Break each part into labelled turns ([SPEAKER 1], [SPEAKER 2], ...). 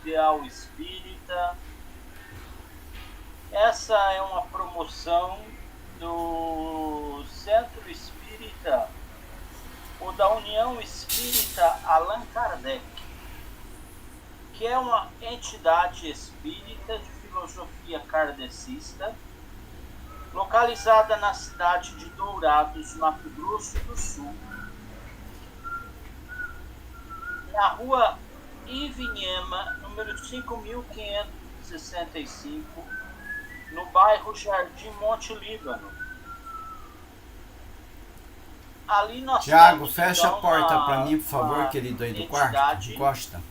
[SPEAKER 1] Ideal Espírita. Essa é uma promoção do Centro Espírita ou da União Espírita Allan Kardec, que é uma entidade espírita de filosofia kardecista, localizada na cidade de Dourados, Mato Grosso do Sul, na rua Ivinhema, número 5565, no bairro Jardim Monte Líbano. Ali nós
[SPEAKER 2] Tiago,
[SPEAKER 1] temos,
[SPEAKER 2] fecha
[SPEAKER 1] então,
[SPEAKER 2] a porta para mim, por favor, querido, aí do quarto. Encosta.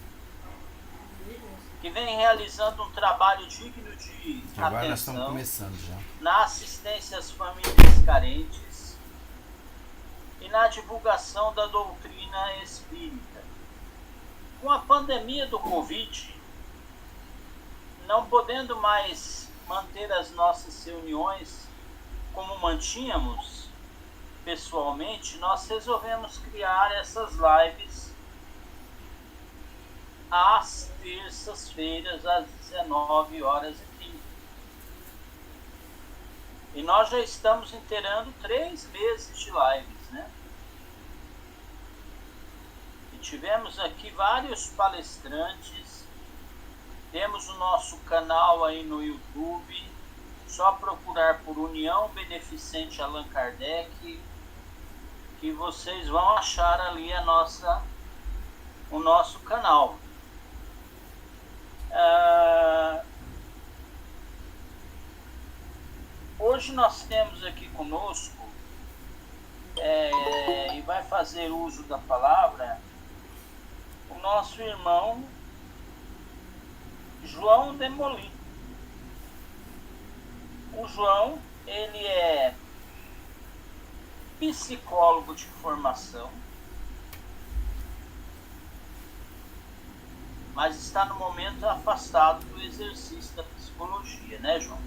[SPEAKER 1] Que vem realizando um trabalho digno de
[SPEAKER 2] Agora nós
[SPEAKER 1] atenção
[SPEAKER 2] estamos começando já.
[SPEAKER 1] na assistência às famílias carentes e na divulgação da doutrina espírita. Com a pandemia do Covid, não podendo mais manter as nossas reuniões como mantínhamos pessoalmente, nós resolvemos criar essas lives às terças-feiras, às 19h30. E nós já estamos inteirando 3 meses de lives, né? E tivemos aqui vários palestrantes. Temos o nosso canal aí no YouTube, só procurar por União Beneficente Allan Kardec, que vocês vão achar ali o nosso canal. Hoje nós temos aqui conosco, e vai fazer uso da palavra, o nosso irmão João Demolin. O João, ele é psicólogo de formação, mas está no momento afastado do exercício da psicologia, né, João?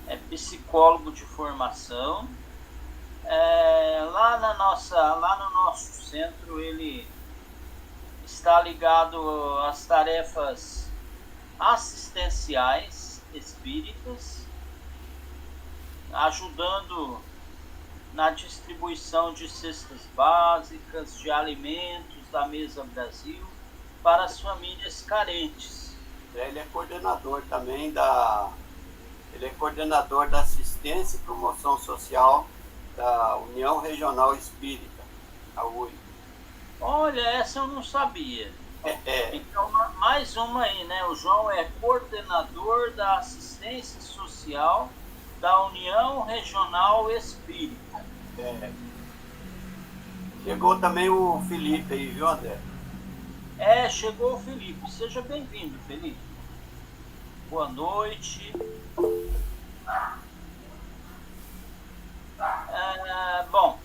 [SPEAKER 1] É psicólogo de formação. Lá no nosso centro ele está ligado às tarefas assistenciais espíritas, ajudando na distribuição de cestas básicas, de alimentos da Mesa Brasil para as famílias carentes.
[SPEAKER 3] Ele é coordenador também Ele é coordenador da assistência e promoção social da União Regional Espírita, a UI.
[SPEAKER 1] Olha, essa eu não sabia. Então, mais uma aí, né? O João é coordenador da assistência social da União Regional Espírita.
[SPEAKER 3] Chegou também o Felipe aí, viu, André?
[SPEAKER 1] Chegou o Felipe. Seja bem-vindo, Felipe. Boa noite. Bom,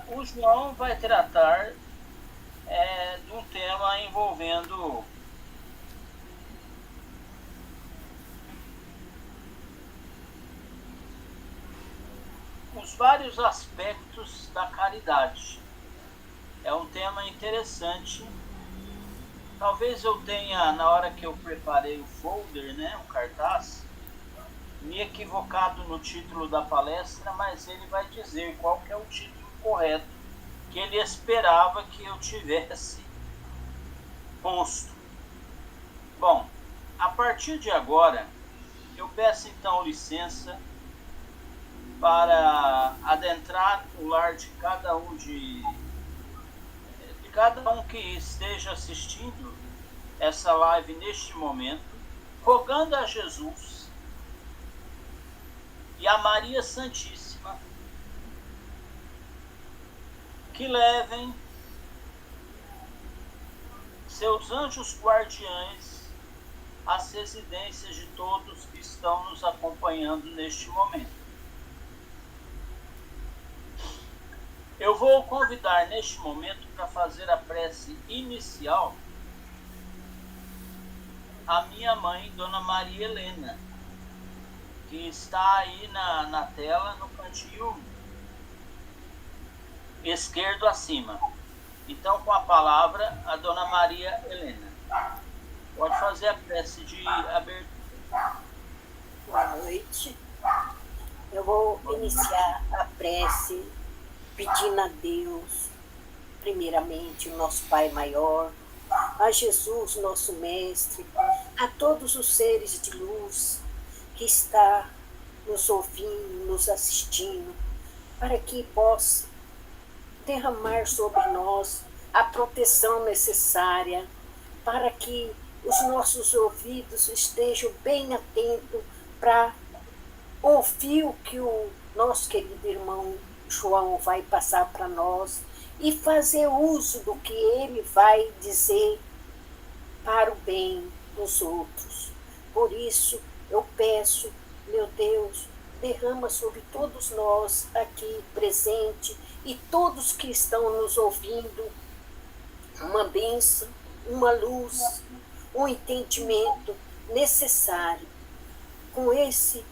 [SPEAKER 1] o João vai tratar de um tema envolvendo os vários aspectos da caridade. É um tema interessante. Talvez eu tenha, na hora que eu preparei o folder, né, o cartaz, me equivocado no título da palestra, mas ele vai dizer qual que é o título correto que ele esperava que eu tivesse posto. Bom, a partir de agora, eu peço então licença para adentrar o lar de cada um que esteja assistindo essa live neste momento, rogando a Jesus e a Maria Santíssima que levem seus anjos guardiães às residências de todos que estão nos acompanhando neste momento. Eu vou convidar neste momento para fazer a prece inicial a minha mãe, Dona Maria Helena, que está aí na tela, no cantinho esquerdo acima. Então, com a palavra, a Dona Maria Helena. Pode fazer a prece de abertura.
[SPEAKER 4] Boa noite. Eu vou iniciar a prece pedindo a Deus, primeiramente, o nosso Pai maior, a Jesus, nosso Mestre, a todos os seres de luz que está nos ouvindo, nos assistindo, para que possa derramar sobre nós a proteção necessária, para que os nossos ouvidos estejam bem atentos para ouvir o que o nosso querido irmão João vai passar para nós e fazer uso do que ele vai dizer para o bem dos outros. Por isso, eu peço, meu Deus, derrama sobre todos nós aqui presentes e todos que estão nos ouvindo uma bênção, uma luz, um entendimento necessário. Com esse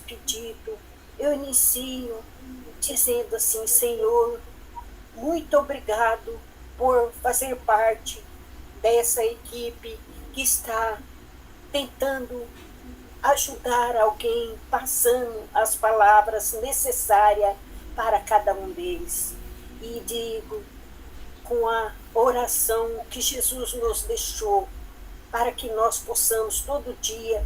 [SPEAKER 4] pedido, eu inicio dizendo assim: Senhor, muito obrigado por fazer parte dessa equipe que está tentando ajudar alguém, passando as palavras necessárias para cada um deles. E digo, com a oração que Jesus nos deixou, para que nós possamos todo dia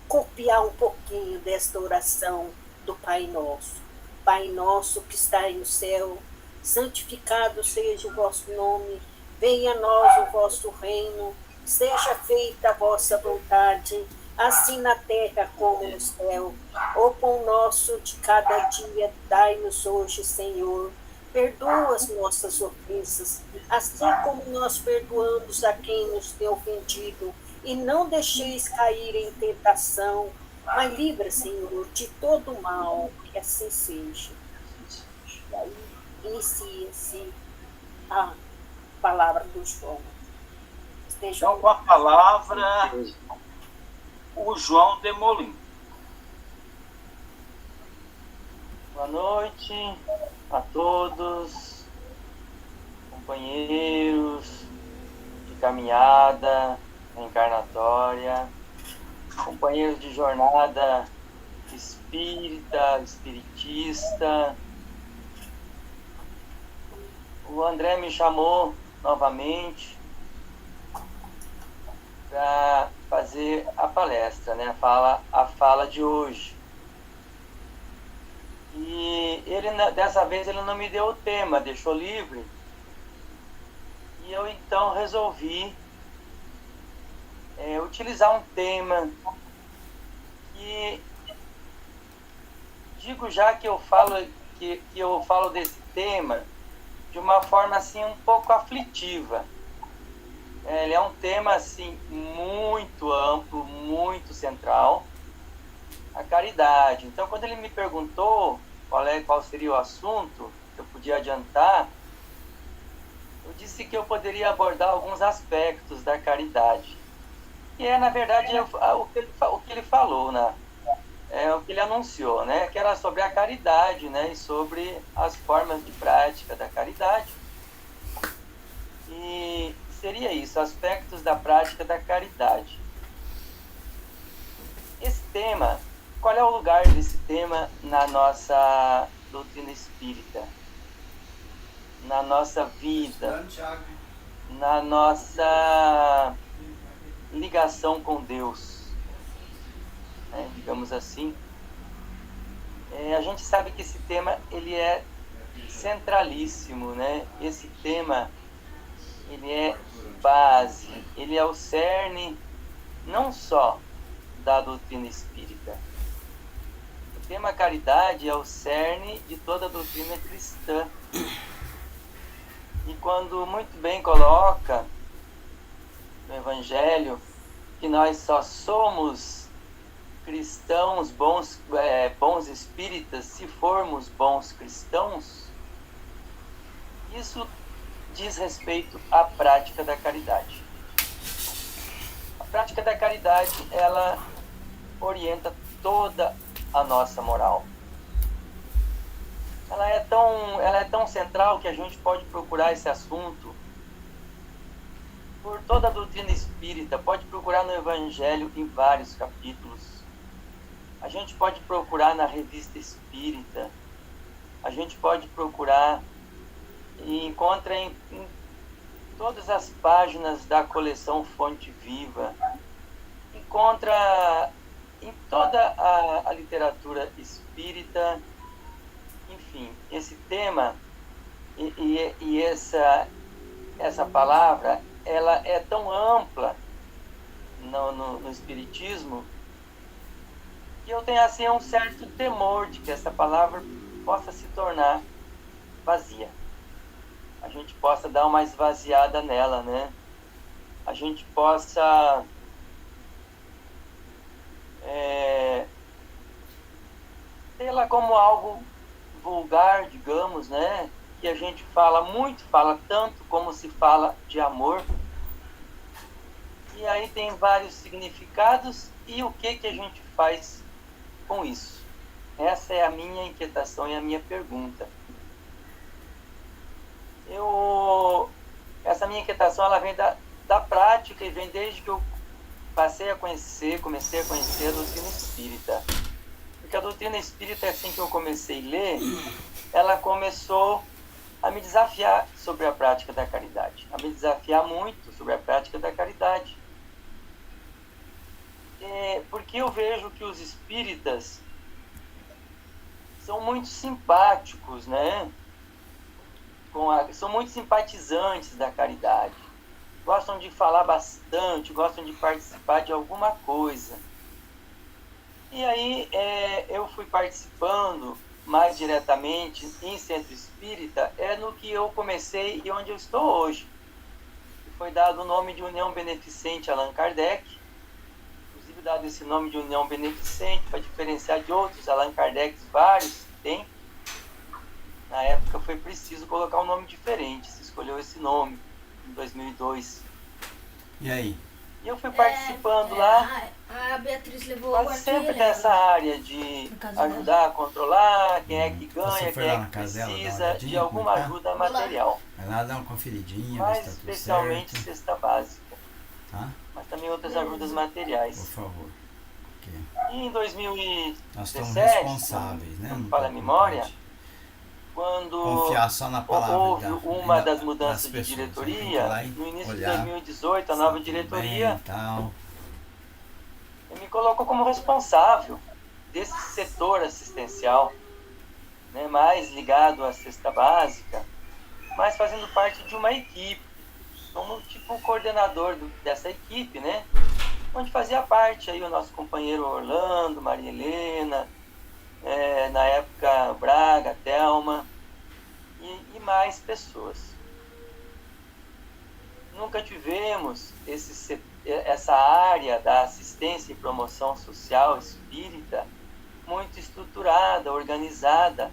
[SPEAKER 4] copiar um pouquinho desta oração do Pai Nosso. Pai nosso que está no céu, santificado seja o vosso nome, venha a nós o vosso reino, seja feita a vossa vontade, assim na terra como no céu. O pão nosso de cada dia dai-nos hoje, Senhor. Perdoa as nossas ofensas, assim como nós perdoamos a quem nos tem ofendido. E não deixeis cair em tentação, mas livra, Senhor, de todo mal, que assim seja. E aí inicia-se a palavra do João.
[SPEAKER 1] Então, com a palavra, o João Demolim.
[SPEAKER 5] Boa noite a todos, companheiros de caminhada reencarnatória, companheiros de jornada espírita, espiritista. O André me chamou novamente para fazer a palestra, né? A fala de hoje. E ele, dessa vez, ele não me deu o tema, deixou livre. E eu então resolvi utilizar um tema que digo já que eu falo desse tema de uma forma assim um pouco aflitiva. Ele é um tema assim muito amplo, muito central, a caridade. Então, quando ele me perguntou qual seria o assunto que eu podia adiantar, eu disse que eu poderia abordar alguns aspectos da caridade. E na verdade, o que ele falou, né? O que ele anunciou, né? Que era sobre a caridade, né? E sobre as formas de prática da caridade. E seria isso, aspectos da prática da caridade. Esse tema, qual é o lugar desse tema na nossa doutrina espírita? Na nossa vida, na nossa ligação com Deus, né, digamos assim. A gente sabe que esse tema ele é centralíssimo, né? Esse tema ele é base, ele é o cerne não só da doutrina espírita. O tema caridade é o cerne de toda a doutrina cristã. E quando muito bem coloca no Evangelho que nós só somos cristãos, bons espíritas, se formos bons cristãos, isso diz respeito à prática da caridade. A prática da caridade, ela orienta toda a nossa moral. Ela é tão central que a gente pode procurar esse assunto por toda a doutrina espírita, pode procurar encontrar no Evangelho em vários capítulos. A gente pode procurar na Revista Espírita. A gente pode procurar e encontra em todas as páginas da coleção Fonte Viva. Encontra em toda a literatura espírita. Enfim, esse tema e essa palavra, ela é tão ampla no Espiritismo que eu tenho assim um certo temor de que essa palavra possa se tornar vazia. A gente possa dar uma esvaziada nela, né? A gente possa tê-la como algo vulgar, digamos, né? Que a gente fala muito, fala tanto como se fala de amor. E aí tem vários significados, e o que a gente faz com isso? Essa é a minha inquietação e a minha pergunta. Essa minha inquietação, ela vem da prática e vem desde que eu comecei a conhecer a doutrina espírita. Porque a doutrina espírita, assim que eu comecei a ler, ela começou a me desafiar sobre a prática da caridade, a me desafiar muito sobre a prática da caridade. Porque eu vejo que os espíritas são muito simpáticos, né? São muito simpatizantes da caridade. Gostam de falar bastante, gostam de participar de alguma coisa. E aí eu fui participando mais diretamente em centro espírita, no que eu comecei e onde eu estou hoje. Foi dado o nome de União Beneficente Allan Kardec, inclusive dado esse nome de União Beneficente para diferenciar de outros Allan Kardec, vários que tem. Na época foi preciso colocar um nome diferente, se escolheu esse nome em 2002.
[SPEAKER 2] E aí?
[SPEAKER 5] E eu fui participando lá.
[SPEAKER 6] A Beatriz levou
[SPEAKER 5] quase sempre dessa área de ajudar a controlar quem é que ganha, quem é que precisa de alguma ajuda material.
[SPEAKER 2] Vai lá dar uma conferidinha,
[SPEAKER 5] mas
[SPEAKER 2] ver se tá tudo
[SPEAKER 5] especialmente
[SPEAKER 2] certo.
[SPEAKER 5] cesta básica.
[SPEAKER 2] Tá?
[SPEAKER 5] Mas também outras ajudas materiais.
[SPEAKER 2] Por favor. Okay.
[SPEAKER 5] E em 2017,
[SPEAKER 2] nós estamos responsáveis, né?
[SPEAKER 5] não fala a memória, quando
[SPEAKER 2] confiar só na palavra
[SPEAKER 5] houve uma das mudanças de diretoria, no início de 2018, a nova diretoria me colocou como responsável desse setor assistencial, né, mais ligado à cesta básica, mas fazendo parte de uma equipe, como tipo coordenador dessa equipe, né, onde fazia parte aí o nosso companheiro Orlando, Maria Helena, na época Braga, Thelma e mais pessoas. Nunca tivemos essa área da assistência e promoção social espírita muito estruturada, organizada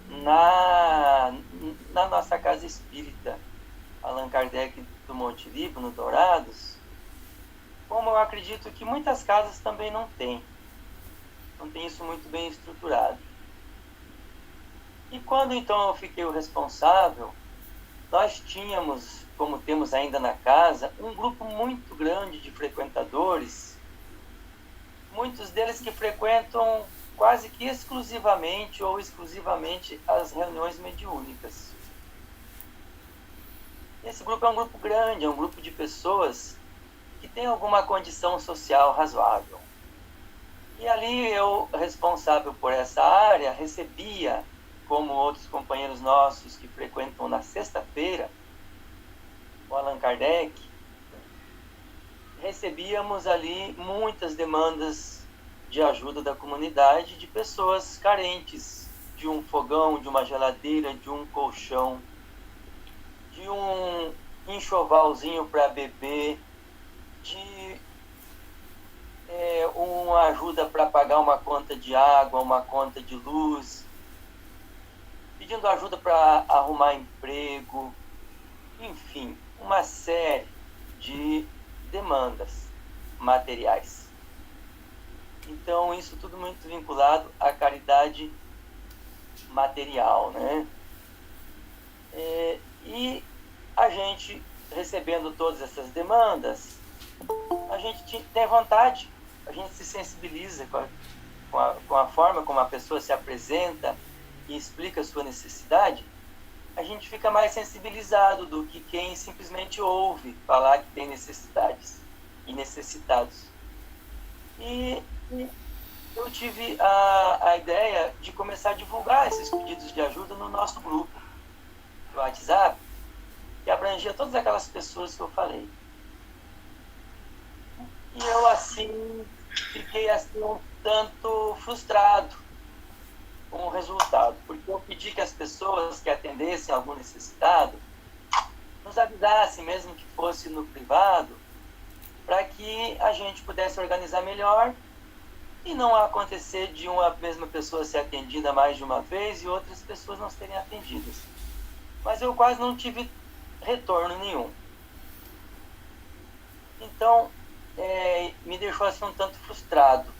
[SPEAKER 5] na nossa casa espírita, Allan Kardec do Monte Líbano, Dourados, como eu acredito que muitas casas também não tem isso muito bem estruturado. E quando então eu fiquei o responsável, nós tínhamos, como temos ainda na casa, um grupo muito grande de frequentadores, muitos deles que frequentam quase que exclusivamente ou exclusivamente as reuniões mediúnicas. Esse grupo é um grupo grande, é um grupo de pessoas que tem alguma condição social razoável. E ali eu, responsável por essa área, recebia, como outros companheiros nossos que frequentam na sexta-feira, o Allan Kardec, recebíamos ali muitas demandas de ajuda da comunidade, de pessoas carentes de um fogão, de uma geladeira, de um colchão, de um enxovalzinho para beber, de uma ajuda para pagar uma conta de água, uma conta de luz, pedindo ajuda para arrumar emprego, enfim, uma série de demandas materiais. Então, isso tudo muito vinculado à caridade material, né? E a gente, recebendo todas essas demandas, a gente tem vontade, a gente se sensibiliza com a forma como a pessoa se apresenta e explica a sua necessidade, a gente fica mais sensibilizado do que quem simplesmente ouve falar que tem necessidades e necessitados. E eu tive a ideia de começar a divulgar esses pedidos de ajuda no nosso grupo do WhatsApp, que abrangia todas aquelas pessoas que eu falei. E eu, assim, fiquei assim, um tanto frustrado com o resultado, porque eu pedi que as pessoas que atendessem algum necessitado nos avisassem, mesmo que fosse no privado, para que a gente pudesse organizar melhor e não acontecer de uma mesma pessoa ser atendida mais de uma vez e outras pessoas não serem atendidas. Mas eu quase não tive retorno nenhum. Então, me deixou assim um tanto frustrado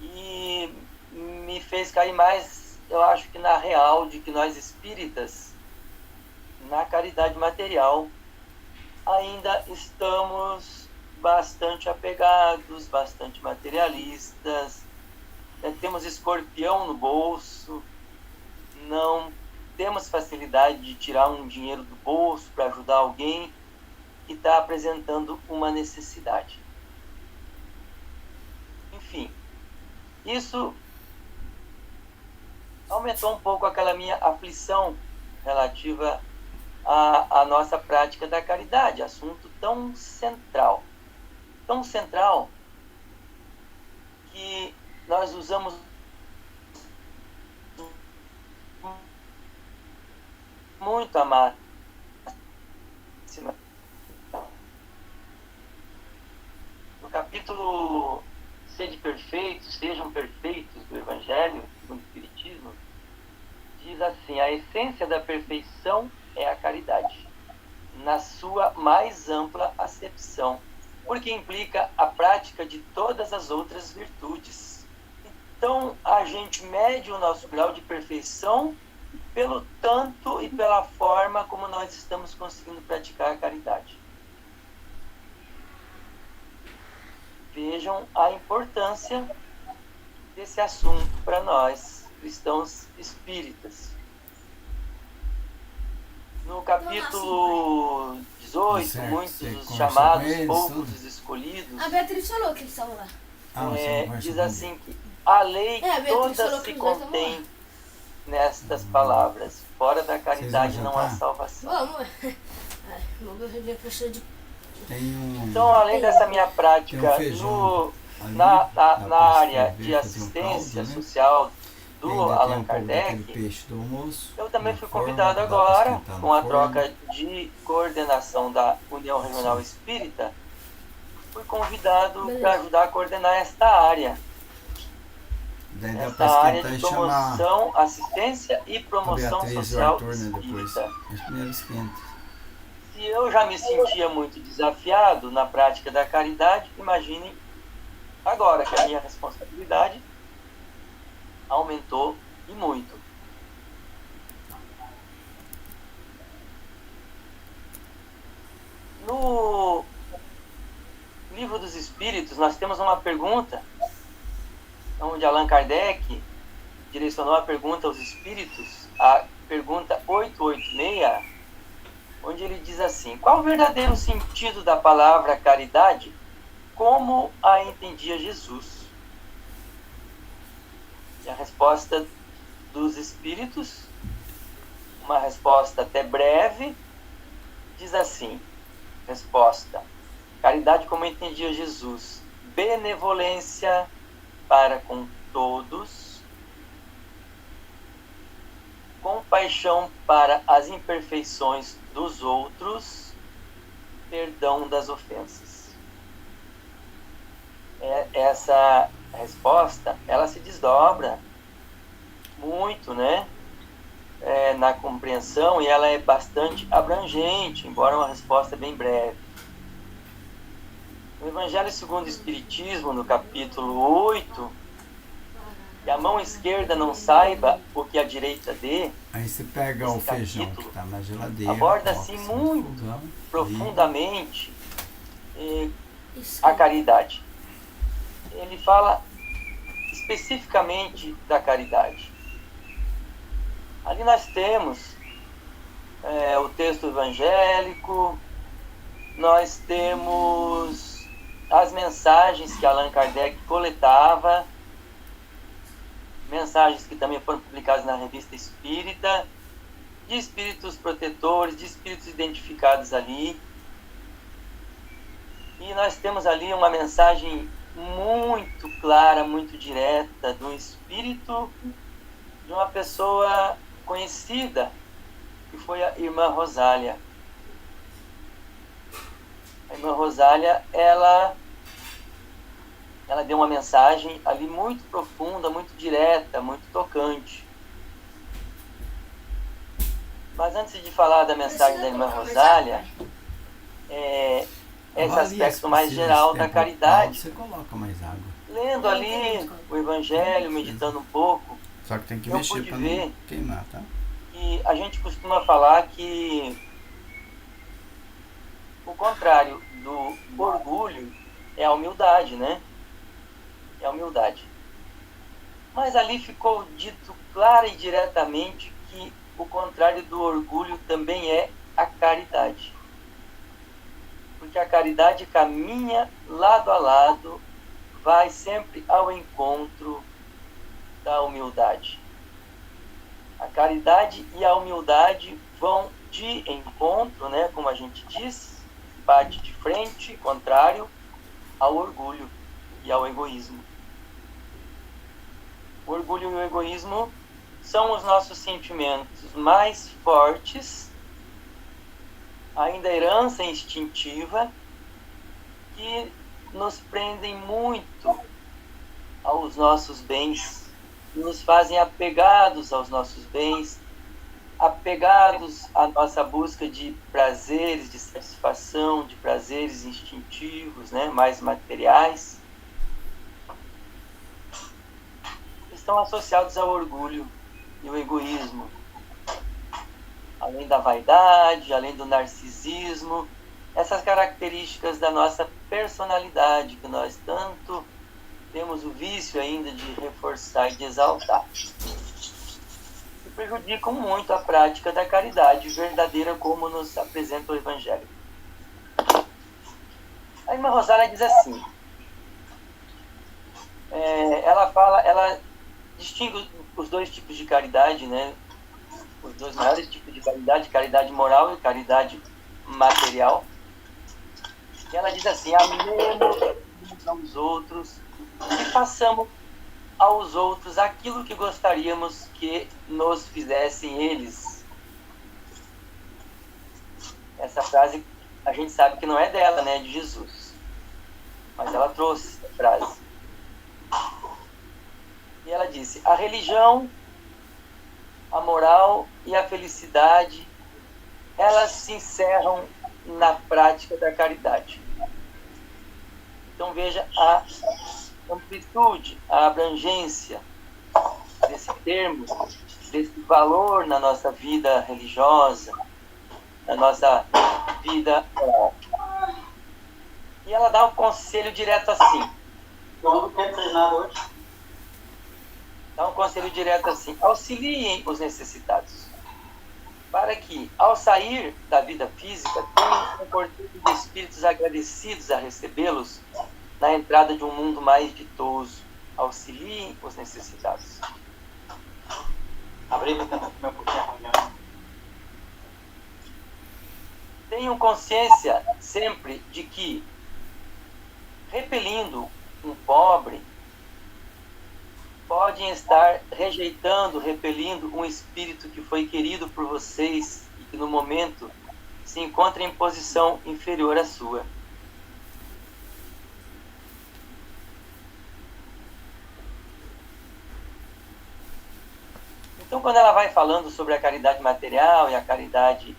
[SPEAKER 5] e me fez cair mais, eu acho que na real, de que nós espíritas, na caridade material, ainda estamos bastante apegados, bastante materialistas, temos escorpião no bolso, não temos facilidade de tirar um dinheiro do bolso para ajudar alguém que está apresentando uma necessidade. Enfim, isso aumentou um pouco aquela minha aflição relativa à nossa prática da caridade, assunto tão central que nós usamos muito a máxima. No capítulo Sede perfeitos, sejam perfeitos do Evangelho, do Espiritismo, diz assim: a essência da perfeição é a caridade, na sua mais ampla acepção, porque implica a prática de todas as outras virtudes. Então, a gente mede o nosso grau de perfeição pelo tanto e pela forma como nós estamos conseguindo praticar a caridade. Vejam a importância desse assunto para nós, cristãos espíritas. No capítulo 18,
[SPEAKER 2] certo,
[SPEAKER 5] muitos
[SPEAKER 2] você
[SPEAKER 5] os
[SPEAKER 2] conversou
[SPEAKER 5] chamados,
[SPEAKER 2] com eles,
[SPEAKER 5] poucos
[SPEAKER 2] tudo?
[SPEAKER 5] os escolhidos,
[SPEAKER 6] A Beatriz falou que eles estavam lá.
[SPEAKER 5] diz assim que a lei
[SPEAKER 6] a Beatriz
[SPEAKER 5] toda
[SPEAKER 6] falou
[SPEAKER 5] se
[SPEAKER 6] que os dois
[SPEAKER 5] contém nestas palavras: fora da caridade não há salvação.
[SPEAKER 6] Vamos. Meu professor de...
[SPEAKER 5] Então, além dessa minha prática na área de assistência social do Allan Kardec, eu também fui convidado agora, com a troca de coordenação da União Regional Espírita, fui convidado para ajudar a coordenar esta área. Esta área de promoção, assistência e promoção social espírita. Se eu já me sentia muito desafiado na prática da caridade, imaginem agora que a minha responsabilidade aumentou e muito. No Livro dos Espíritos, nós temos uma pergunta onde Allan Kardec direcionou a pergunta aos espíritos, a pergunta 886, onde ele diz assim: qual o verdadeiro sentido da palavra caridade, como a entendia Jesus? E a resposta dos espíritos, uma resposta até breve, diz assim: resposta: caridade como entendia Jesus, benevolência para com todos, compaixão para as imperfeições dos outros, perdão das ofensas. Essa resposta, ela se desdobra muito, né? Na compreensão, e ela é bastante abrangente, embora uma resposta bem breve. No Evangelho segundo o Espiritismo, no capítulo 8, que a mão esquerda não saiba o que a direita dê,
[SPEAKER 2] aí você pega o feijão que está na geladeira,
[SPEAKER 5] aborda assim muito profundamente a caridade. Ele fala especificamente da caridade. Ali nós temos o texto evangélico, nós temos as mensagens que Allan Kardec coletava, mensagens que também foram publicadas na Revista Espírita, de espíritos protetores, de espíritos identificados ali. E nós temos ali uma mensagem muito clara, muito direta, do espírito de uma pessoa conhecida, que foi a irmã Rosália. A irmã Rosália, ela deu uma mensagem ali muito profunda, muito direta, muito tocante. Mas antes de falar da mensagem da irmã Rosália, esse aspecto mais geral da caridade.
[SPEAKER 2] Você coloca mais água.
[SPEAKER 5] Lendo ali o Evangelho, meditando um pouco,
[SPEAKER 2] Só que tem que
[SPEAKER 5] eu
[SPEAKER 2] mexer
[SPEAKER 5] pude
[SPEAKER 2] para
[SPEAKER 5] ver
[SPEAKER 2] não queimar, tá?
[SPEAKER 5] que a gente costuma falar que o contrário do orgulho é a humildade, né? É a humildade. Mas ali ficou dito clara e diretamente que o contrário do orgulho também é a caridade. Porque a caridade caminha lado a lado, vai sempre ao encontro da humildade. A caridade e a humildade vão de encontro, né, como a gente diz, bate de frente, contrário ao orgulho e ao egoísmo. O orgulho e o egoísmo são os nossos sentimentos mais fortes, ainda herança instintiva, que nos prendem muito aos nossos bens, nos fazem apegados aos nossos bens, apegados à nossa busca de prazeres, de satisfação, de prazeres instintivos, né, mais materiais, estão associados ao orgulho e ao egoísmo. Além da vaidade, além do narcisismo, essas características da nossa personalidade, que nós tanto temos o vício ainda de reforçar e de exaltar, que prejudicam muito a prática da caridade verdadeira, como nos apresenta o Evangelho. A irmã Rosália diz assim, ela distingue os dois tipos de caridade, né? Os dois maiores tipos de caridade, caridade moral e caridade material. E ela diz assim, amemos uns aos outros e façamos aos outros aquilo que gostaríamos que nos fizessem eles. Essa frase a gente sabe que não é dela, né? É de Jesus. Mas ela trouxe essa frase. E ela disse, a religião, a moral e a felicidade, elas se encerram na prática da caridade. Então veja a amplitude, a abrangência desse termo, desse valor na nossa vida religiosa, na nossa vida moral. E ela dá um conselho direto assim.
[SPEAKER 1] Não quer treinar hoje?
[SPEAKER 5] Dá um conselho direto assim, auxiliem os necessitados, para que, ao sair da vida física, tenham um conjunto de espíritos agradecidos a recebê-los na entrada de um mundo mais ditoso. Auxiliem os necessitados.
[SPEAKER 1] Abri para tentar comer um pouquinho a reunião.
[SPEAKER 5] Tenham consciência sempre de que, repelindo um pobre, podem estar rejeitando, repelindo um espírito que foi querido por vocês e que no momento se encontra em posição inferior à sua. Então, quando ela vai falando sobre a caridade material e a caridade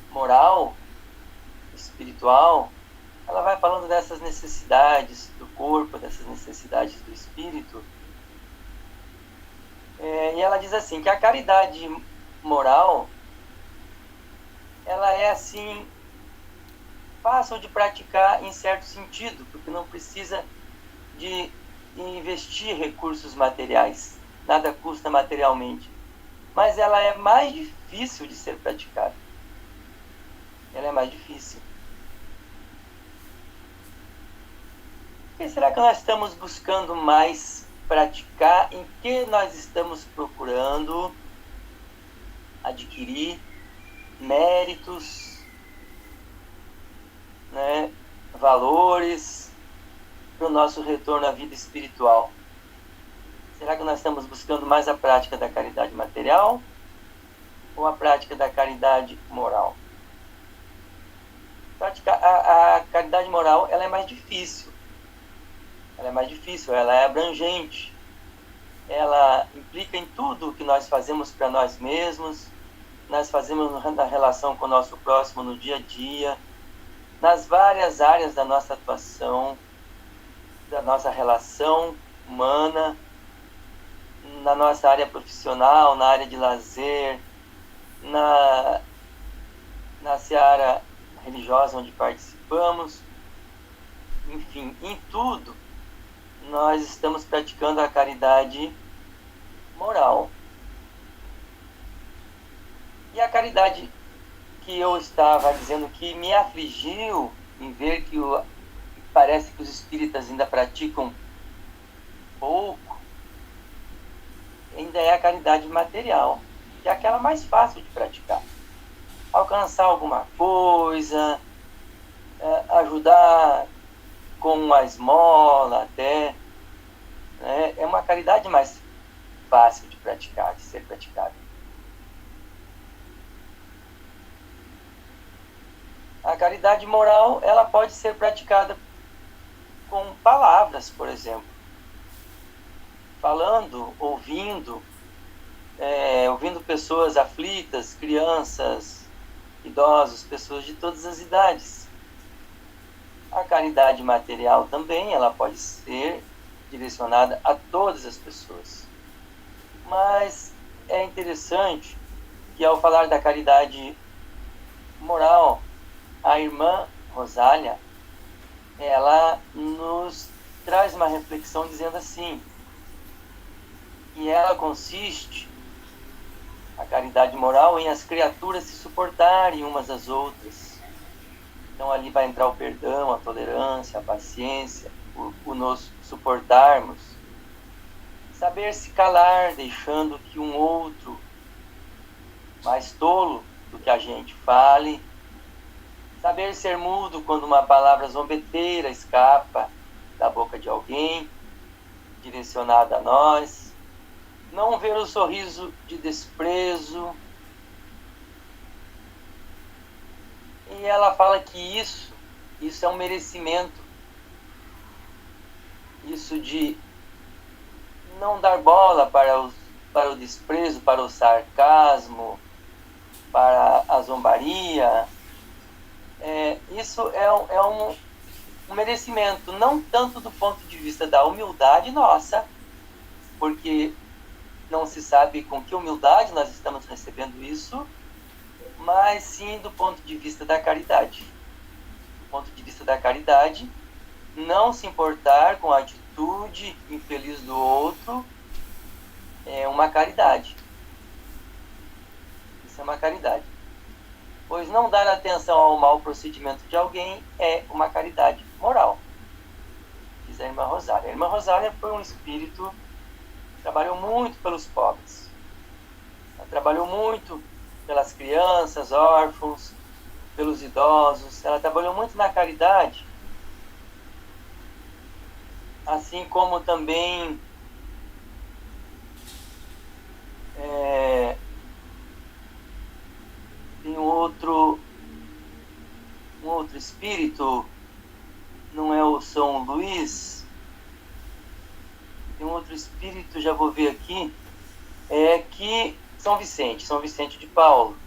[SPEAKER 5] moral, espiritual, ela vai falando dessas necessidades do corpo, dessas necessidades do espírito. E ela diz assim, que a caridade moral, ela é assim, fácil de praticar em certo sentido, porque não precisa de investir recursos materiais, nada custa materialmente, mas ela é mais difícil de ser praticada. Ela é mais difícil. O que será que nós estamos buscando mais praticar? Em que nós estamos procurando adquirir méritos, né, valores para o nosso retorno à vida espiritual? Será que nós estamos buscando mais a prática da caridade material ou a prática da caridade moral? A caridade moral, ela é mais difícil. Ela é abrangente. Ela implica em tudo que nós fazemos para nós mesmos, nós fazemos na relação com o nosso próximo no dia a dia, nas várias áreas da nossa atuação, da nossa relação humana, na nossa área profissional, na área de lazer, na seara religiosa onde participamos, enfim, em tudo nós estamos praticando a caridade moral. E a caridade que eu estava dizendo que me afligiu em ver que parece que os espíritas ainda praticam pouco, ainda é a caridade material, que é aquela mais fácil de praticar. Alcançar alguma coisa, ajudar com uma esmola até, né? É uma caridade mais fácil de praticar, de ser praticada. A caridade moral, ela pode ser praticada com palavras, por exemplo. Falando, ouvindo pessoas aflitas, crianças, idosos, pessoas de todas as idades. A caridade material também, ela pode ser direcionada a todas as pessoas. Mas é interessante que ao falar da caridade moral, a irmã Rosália, ela nos traz uma reflexão dizendo assim, que ela consiste, a caridade moral, em as criaturas se suportarem umas às outras. Então ali vai entrar o perdão, a tolerância, a paciência, o nos suportarmos. Saber se calar, deixando que um outro, mais tolo do que a gente, fale. Saber ser mudo quando uma palavra zombeteira escapa da boca de alguém, direcionada a nós. Não ver o sorriso de desprezo. E ela fala que isso é um merecimento. Isso de não dar bola para o desprezo, para o sarcasmo, para a zombaria. Isso é um merecimento, não tanto do ponto de vista da humildade nossa, porque não se sabe com que humildade nós estamos recebendo isso, mas sim do ponto de vista da caridade. Do ponto de vista da caridade, não se importar com a atitude infeliz do outro é uma caridade. Isso é uma caridade. Pois não dar atenção ao mau procedimento de alguém é uma caridade moral, diz a irmã Rosália. A irmã Rosália foi um espírito que trabalhou muito pelos pobres. Ela trabalhou muito pelas crianças, órfãos, pelos idosos. Ela trabalhou muito na caridade, assim como também tem um outro espírito, não é o São Luís, tem um outro espírito, já vou ver aqui, que São Vicente de Paulo,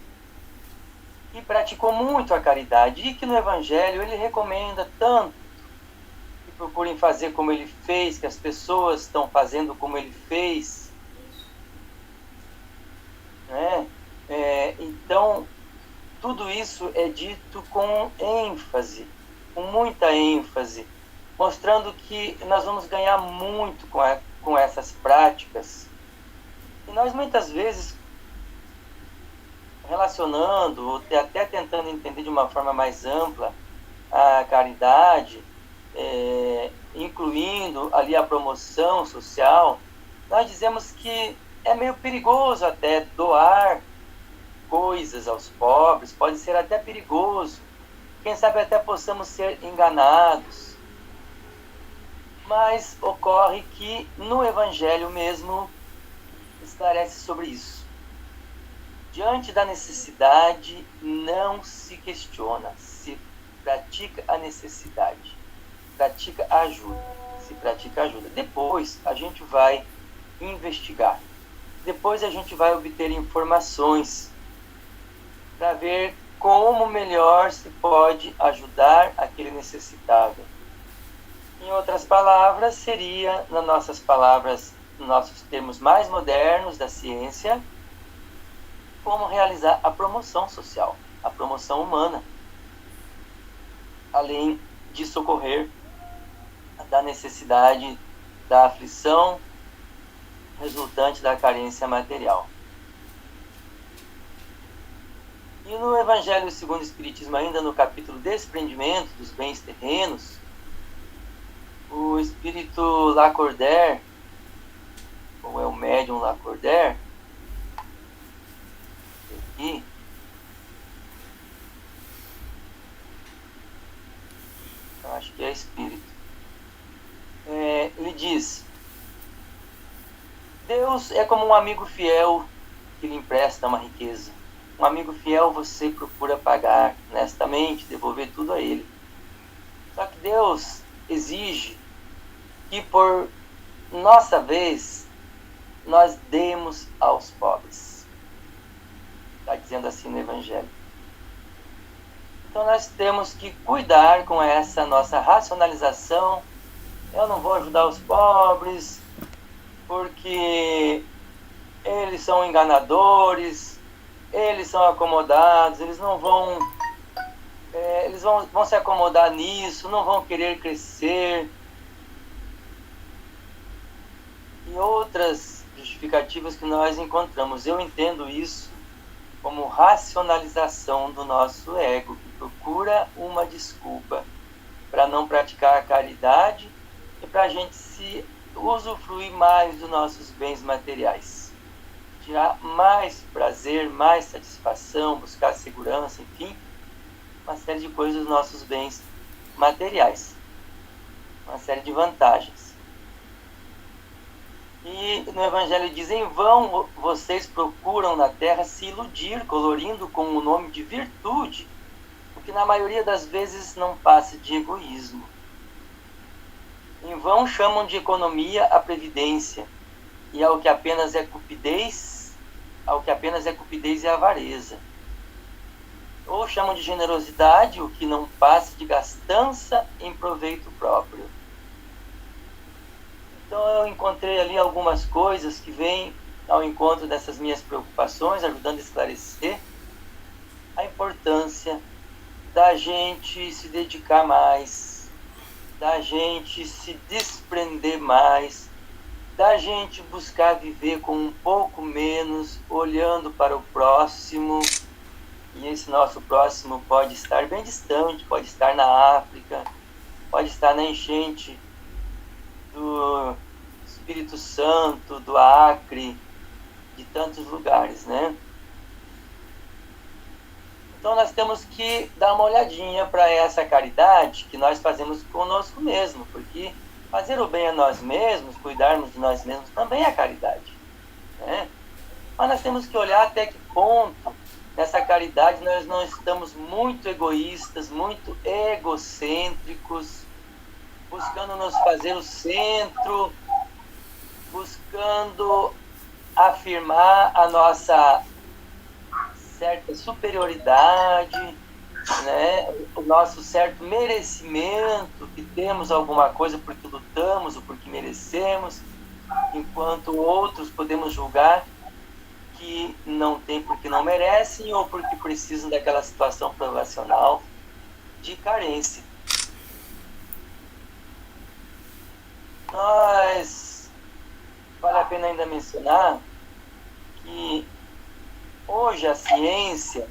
[SPEAKER 5] que praticou muito a caridade e que no Evangelho ele recomenda tanto que procurem fazer como ele fez, que as pessoas estão fazendo como ele fez, né? Então, tudo isso é dito com ênfase, com muita ênfase, mostrando que nós vamos ganhar muito com essas práticas. E nós muitas vezes, relacionando, ou até tentando entender de uma forma mais ampla a caridade, incluindo ali a promoção social, nós dizemos que é meio perigoso até doar coisas aos pobres, pode ser até perigoso. Quem sabe até possamos ser enganados. Mas ocorre que no Evangelho mesmo esclarece sobre isso. Diante da necessidade, não se questiona, se pratica a necessidade, pratica a ajuda, se pratica a ajuda. Depois a gente vai investigar, depois a gente vai obter informações para ver como melhor se pode ajudar aquele necessitado. Em outras palavras, seria, nas nossas palavras, nos nossos termos mais modernos da ciência, como realizar a promoção social, a promoção humana, além de socorrer da necessidade, da aflição resultante da carência material. E no Evangelho segundo o Espiritismo, ainda no capítulo Desprendimento dos Bens Terrenos, o Espírito Lacordaire, ou é o médium Lacordaire, aqui, eu acho que é Espírito, ele diz: Deus é como um amigo fiel que lhe empresta uma riqueza. Um amigo fiel você procura pagar honestamente, devolver tudo a ele. Só que Deus exige que por nossa vez nós demos aos pobres. Está dizendo assim no Evangelho. Então nós temos que cuidar com essa nossa racionalização. Eu não vou ajudar os pobres porque eles são enganadores, eles são acomodados, eles não vão, eles vão se acomodar nisso, não vão querer crescer. E outras justificativas que nós encontramos. Eu entendo isso como racionalização do nosso ego, que procura uma desculpa para não praticar a caridade e para a gente se usufruir mais dos nossos bens materiais. Tirar mais prazer, mais satisfação, buscar segurança, enfim, uma série de coisas dos nossos bens materiais. Uma série de vantagens. E no Evangelho diz: em vão vocês procuram na terra se iludir, colorindo com o nome de virtude, o que na maioria das vezes não passa de egoísmo. Em vão chamam de economia a previdência, e ao que apenas é cupidez e avareza. Ou chamam de generosidade o que não passa de gastança em proveito próprio. Então eu encontrei ali algumas coisas que vêm ao encontro dessas minhas preocupações, ajudando a esclarecer a importância da gente se dedicar mais, da gente se desprender mais, da gente buscar viver com um pouco menos, olhando para o próximo. E esse nosso próximo pode estar bem distante, pode estar na África, pode estar na enchente do Espírito Santo, do Acre, de tantos lugares, né? Então nós temos que dar uma olhadinha para essa caridade que nós fazemos conosco mesmo, porque fazer o bem a nós mesmos, cuidarmos de nós mesmos, também é caridade, né? Mas nós temos que olhar até que ponto nessa caridade nós não estamos muito egoístas, muito egocêntricos, buscando nos fazer o centro, buscando afirmar a nossa certa superioridade, né? O nosso certo merecimento, que temos alguma coisa porque lutamos ou porque merecemos, enquanto outros podemos julgar que que não tem porque não merecem ou porque precisam daquela situação provacional de carência. Vale a pena ainda mencionar que hoje a ciência,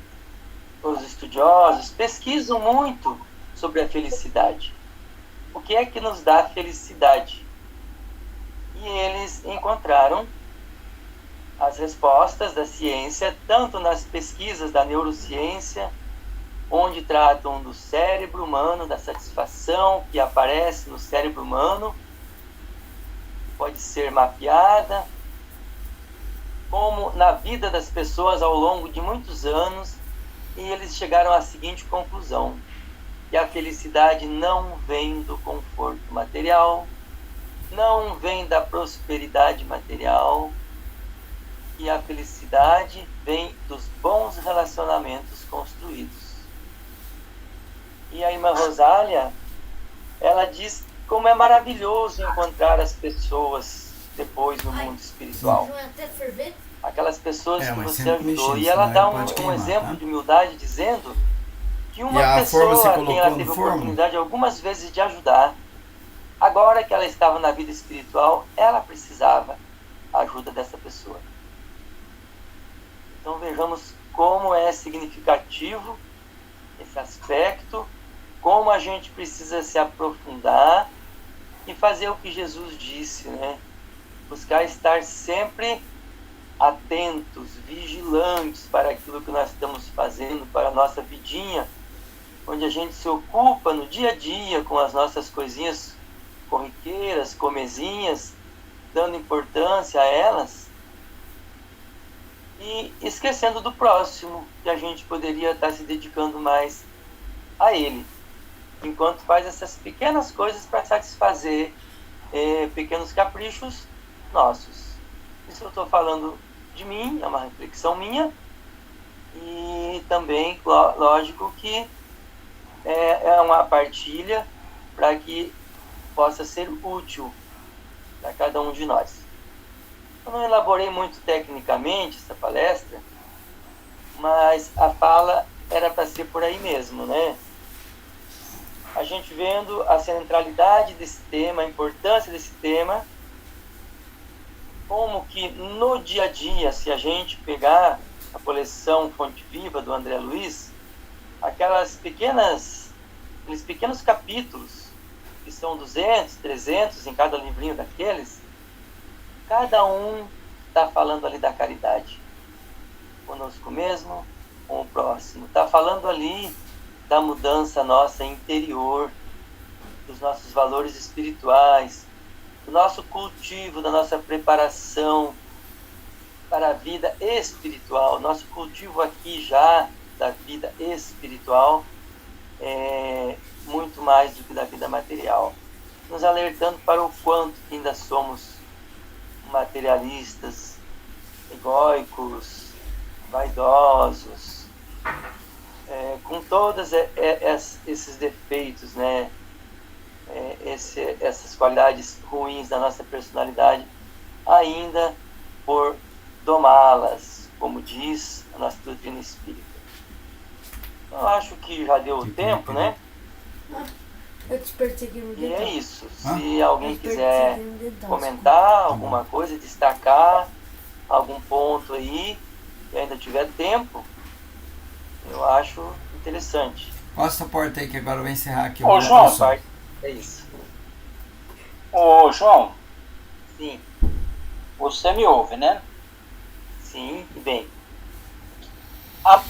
[SPEAKER 5] os estudiosos pesquisam muito sobre a felicidade. O que é que nos dá felicidade? E eles encontraram as respostas da ciência, tanto nas pesquisas da neurociência, onde tratam do cérebro humano, da satisfação que aparece no cérebro humano, pode ser mapeada, como na vida das pessoas ao longo de muitos anos, e eles chegaram à seguinte conclusão: que a felicidade não vem do conforto material, não vem da prosperidade material, e a felicidade vem dos bons relacionamentos construídos. E a irmã Rosália, ela diz como é maravilhoso encontrar as pessoas depois no mundo espiritual. Aquelas pessoas que você ajudou. E ela dá um exemplo de humildade, dizendo que uma pessoa a quem ela teve a oportunidade algumas vezes de ajudar, agora que ela estava na vida espiritual, ela precisava a ajuda dessa pessoa. Então vejamos como é significativo esse aspecto, como a gente precisa se aprofundar e fazer o que Jesus disse, né? Buscar estar sempre atentos, vigilantes para aquilo que nós estamos fazendo, para a nossa vidinha, onde a gente se ocupa no dia a dia com as nossas coisinhas corriqueiras, comezinhas, dando importância a elas, e esquecendo do próximo, que a gente poderia estar se dedicando mais a ele, enquanto faz essas pequenas coisas para satisfazer pequenos caprichos nossos. Isso eu estou falando de mim, é uma reflexão minha, e também, lógico, que é uma partilha para que possa ser útil para cada um de nós. Eu não elaborei muito tecnicamente essa palestra, mas a fala era para ser por aí mesmo, né? A gente vendo a centralidade desse tema, a importância desse tema, como que no dia a dia, se a gente pegar a coleção Fonte Viva do André Luiz, aqueles pequenos capítulos, que são 200, 300 em cada livrinho daqueles, cada um está falando ali da caridade. Conosco mesmo, com o próximo. Está falando ali da mudança nossa interior, dos nossos valores espirituais, do nosso cultivo, da nossa preparação para a vida espiritual. Nosso cultivo aqui já da vida espiritual é muito mais do que da vida material, nos alertando para o quanto que ainda somos materialistas, egóicos, vaidosos, com todos esses defeitos, né? Essas qualidades ruins da nossa personalidade, ainda por domá-las, como diz a nossa doutrina espírita. Eu acho que já deu o tempo, né?
[SPEAKER 6] Eu despertei aqui no
[SPEAKER 5] E é isso. Se alguém quiser comentar alguma coisa, destacar algum ponto aí, e ainda tiver tempo, eu acho interessante.
[SPEAKER 2] Passa a porta aí que agora eu vou encerrar aqui.
[SPEAKER 1] Ô, João,
[SPEAKER 5] é isso.
[SPEAKER 1] Ô, João.
[SPEAKER 5] Sim.
[SPEAKER 1] Você me ouve, né?
[SPEAKER 5] Sim, e bem.
[SPEAKER 1] A